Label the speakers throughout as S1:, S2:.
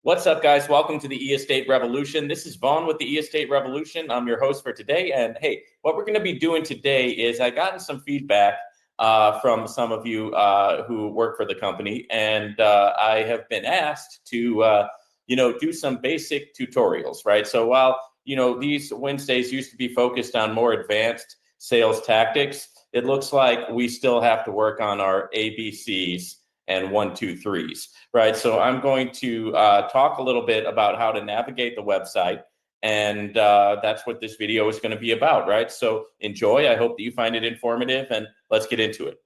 S1: What's up, guys? Welcome to the E-Estate Revolution. This is Vaughn with the E-Estate Revolution. I'm your host for today. And hey, what we're going to be doing today is I gotten some feedback from some of you who work for the company. And I have been asked to, do some basic tutorials, right? So while, these Wednesdays used to be focused on more advanced sales tactics, it looks like we still have to work on our ABCs and 1, 2, 3s, right? So I'm going to talk a little bit about how to navigate the website, and that's what this video is going to be about, right? So enjoy. I hope that you find it informative, and let's get into it.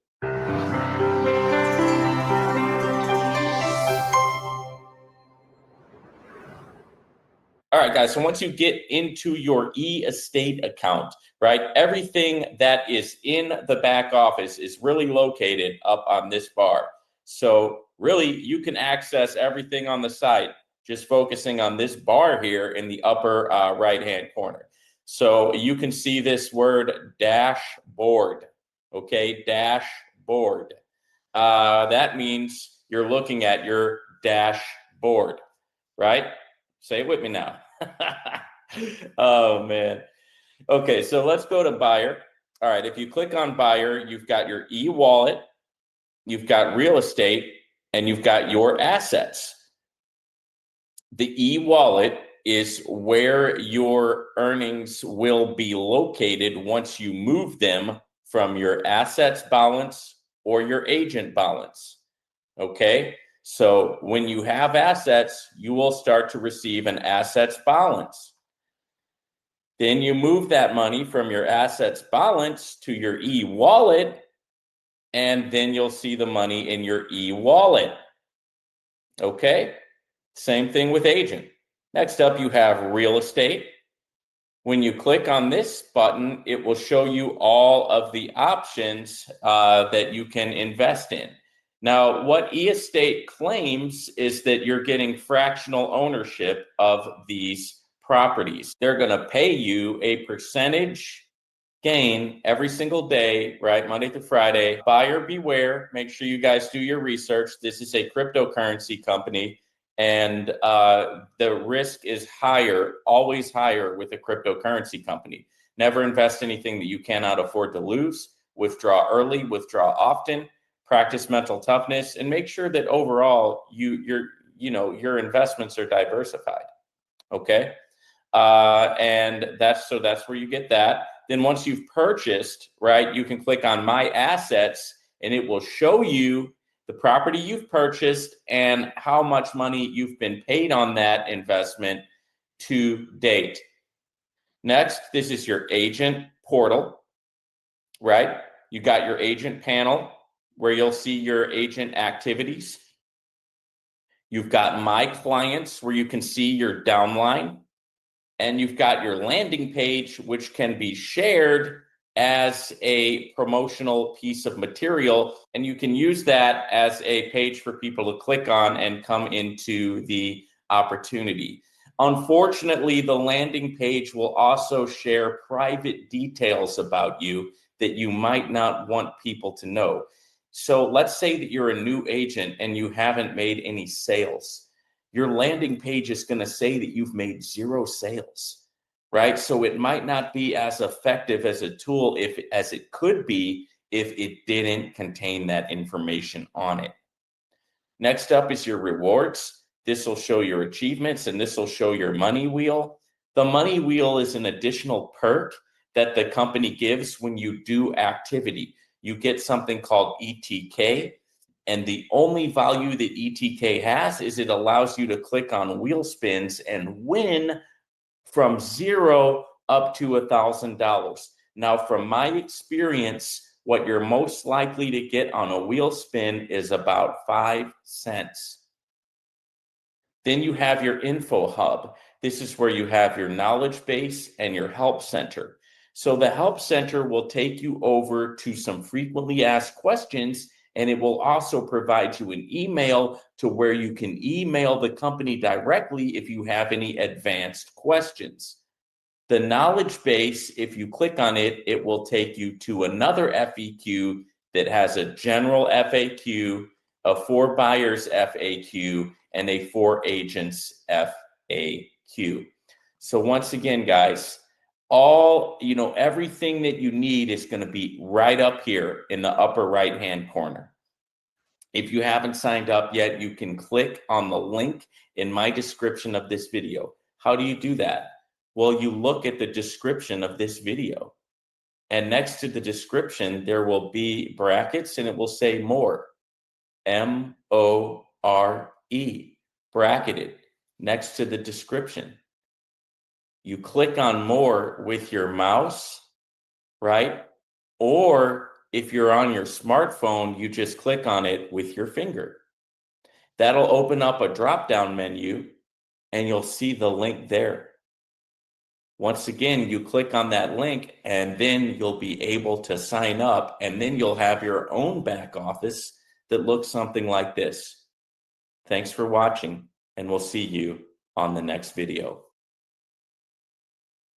S1: All right, guys, so once you get into your E-Estate account, right, everything that is in the back office is really located up on this bar. So really, you can access everything on the site just focusing on this bar here in the upper right-hand corner. So you can see this word dashboard, okay, dashboard. That means you're looking at your dashboard, right? Say it with me now. Oh, man. Okay, so let's go to buyer. All right, if you click on buyer, you've got your e-wallet, you've got real estate, and you've got your assets. The e-wallet is where your earnings will be located once you move them from your assets balance or your agent balance. Okay, so when you have assets, you will start to receive an assets balance. Then you move that money from your assets balance to your e-wallet, and then you'll see the money in your e-wallet. Okay, same thing with agent. Next up, you have real estate. When you click on this button, it will show you all of the options that you can invest in. Now, what E-Estate claims is that you're getting fractional ownership of these properties. They're going to pay you a percentage gain every single day, right? Monday to Friday. Buyer beware. Make sure you guys do your research. This is a cryptocurrency company, and the risk is higher, always higher with a cryptocurrency company. Never invest anything that you cannot afford to lose. Withdraw early, withdraw often. Practice mental toughness, and make sure that overall your investments are diversified. Okay, and that's where you get that. Then once you've purchased, right, you can click on My Assets, and it will show you the property you've purchased and how much money you've been paid on that investment to date. Next, this is your agent portal, right? You got your agent panel where you'll see your agent activities. You've got My Clients where you can see your downline. And you've got your landing page, which can be shared as a promotional piece of material. And you can use that as a page for people to click on and come into the opportunity. Unfortunately, the landing page will also share private details about you that you might not want people to know. So let's say that you're a new agent and you haven't made any sales. Your landing page is going to say that you've made 0 sales, right? So it might not be as effective as a tool as it could be if it didn't contain that information on it. Next up is your rewards. This will show your achievements, and this will show your money wheel. The money wheel is an additional perk that the company gives when you do activity. You get something called ETK. And the only value that ETK has is it allows you to click on wheel spins and win from 0 up to $1,000. Now, from my experience, what you're most likely to get on a wheel spin is about 5 cents. Then you have your info hub. This is where you have your knowledge base and your help center. So the help center will take you over to some frequently asked questions, and it will also provide you an email to where you can email the company directly if you have any advanced questions. The knowledge base, if you click on it, it will take you to another FAQ that has a general FAQ, a for buyers FAQ, and a 4 agents FAQ. So once again, guys, everything that you need is going to be right up here in the upper right hand corner. If you haven't signed up yet, you can click on the link in my description of this video. How do you do that? Well, you look at the description of this video, and next to the description, there will be brackets and it will say more, MORE, bracketed next to the description. You click on more with your mouse, right? Or if you're on your smartphone, you just click on it with your finger. That'll open up a drop-down menu and you'll see the link there. Once again, you click on that link and then you'll be able to sign up, and then you'll have your own back office that looks something like this. Thanks for watching, and we'll see you on the next video.